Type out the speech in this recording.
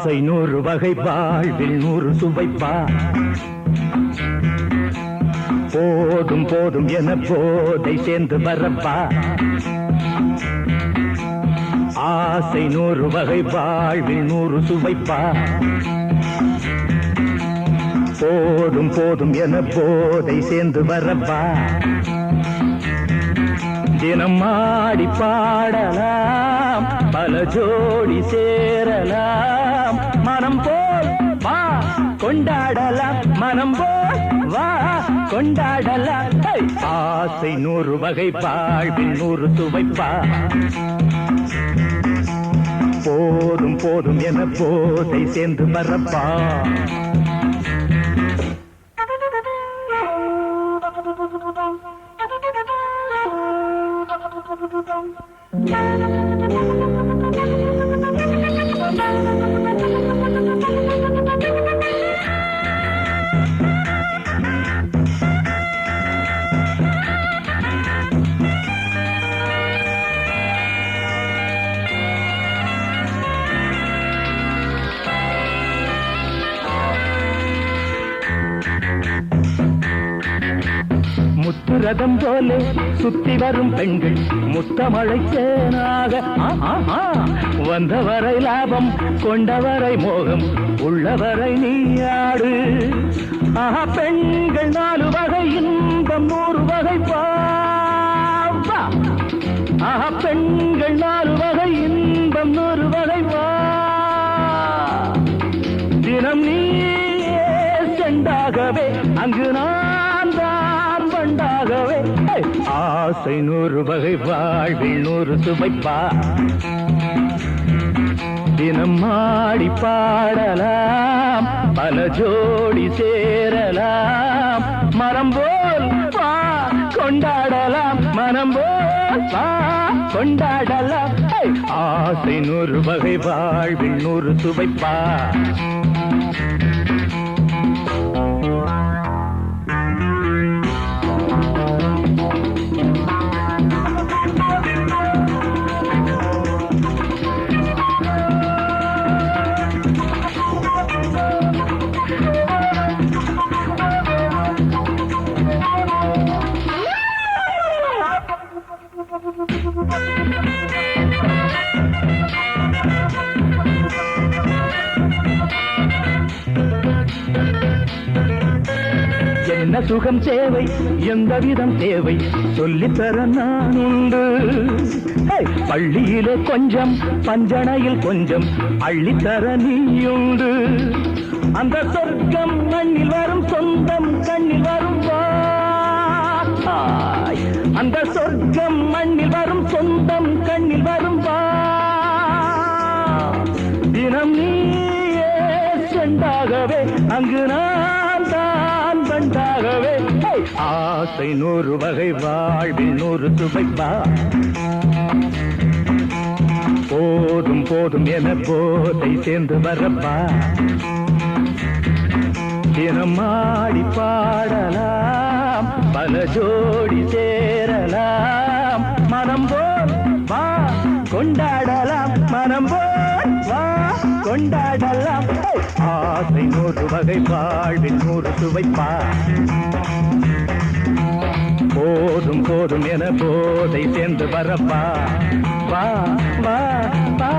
ஆசை 100 வகை வாழ்வில் 100 சுவைப்பா போதும் போதும் என போதை சேர்ந்து வரப்பா ஆசை 100 வகை வாழ்வில் 100 சுவைப்பா போதும் போதும் என போதை சேர்ந்து வரப்பா தினம் ஆடி பாடலாம் பல ஜோடி சேரலாம் மனம் போல் வா கொண்டாடலாம் மனம் போல் வா கொண்டாடலாம் ஆசை 100 வகை வாழ்வில் 100 சுவைப்பா போதும் போதும் என போதை சேர்ந்து வரப்பா முத்துரதம் போலே சுத்தி வரும் பெண்கள் முத்தமழை தேனாக வந்தவரை லாபம் கொண்டவரை மோகம் உள்ளவரை நீயாடு பெண்கள் 4 வகை இன்பம் 100 வகை பாவா பெண்கள் 4 வகை இன்பம் 100 வகை வா தினம் நீ செண்டாகவே அங்கு நான் தான் வண்டாகவே ஆசை 100 வகை வாழ்வில் 100 சுவைப்பா தினம் ஆடி பாடலாம் பல ஜோடி சேரலாம் மனம் போல் வா கொண்டாடலாம் மனம் போல் வா கொண்டாடலாம் ஆசை 100 வகை வாழ்வில் 100 சுவைப்பா என்ன சுகம் தேவை எந்த விதம் தேவை சொல்லித்தர நான் உண்டு பள்ளியிலே கொஞ்சம் பஞ்சனையில் கொஞ்சம் அள்ளித்தர நீயுண்டு அந்த சொர்க்கம் மண்ணில் வரும் சொந்தம் கண்ணில் வரும் அந்த சொர்க்கம் மண்ணில் வரும் சொந்தம் கண்ணில் வரும் தினம் நீயே செண்டாகவே அங்கு நான் தான் பண்டாகவே ஆசை 100 வகை வாழ்வில் 100 சுவைப்பா போதும் போதும் என போதை சேர்ந்து வரப்பா தினம் ஆடி பாடலாம் பல ஜோடி சேரலாம் மனம் போல் வா கொண்டாடலாம் மனம் போல் வா கொண்டாடலாம் ஆசை 100 வகை வாழ்வில் 100 சுவைப்பா போதும் போதும் என போதை சேர்ந்து வரப்பா வா வா வா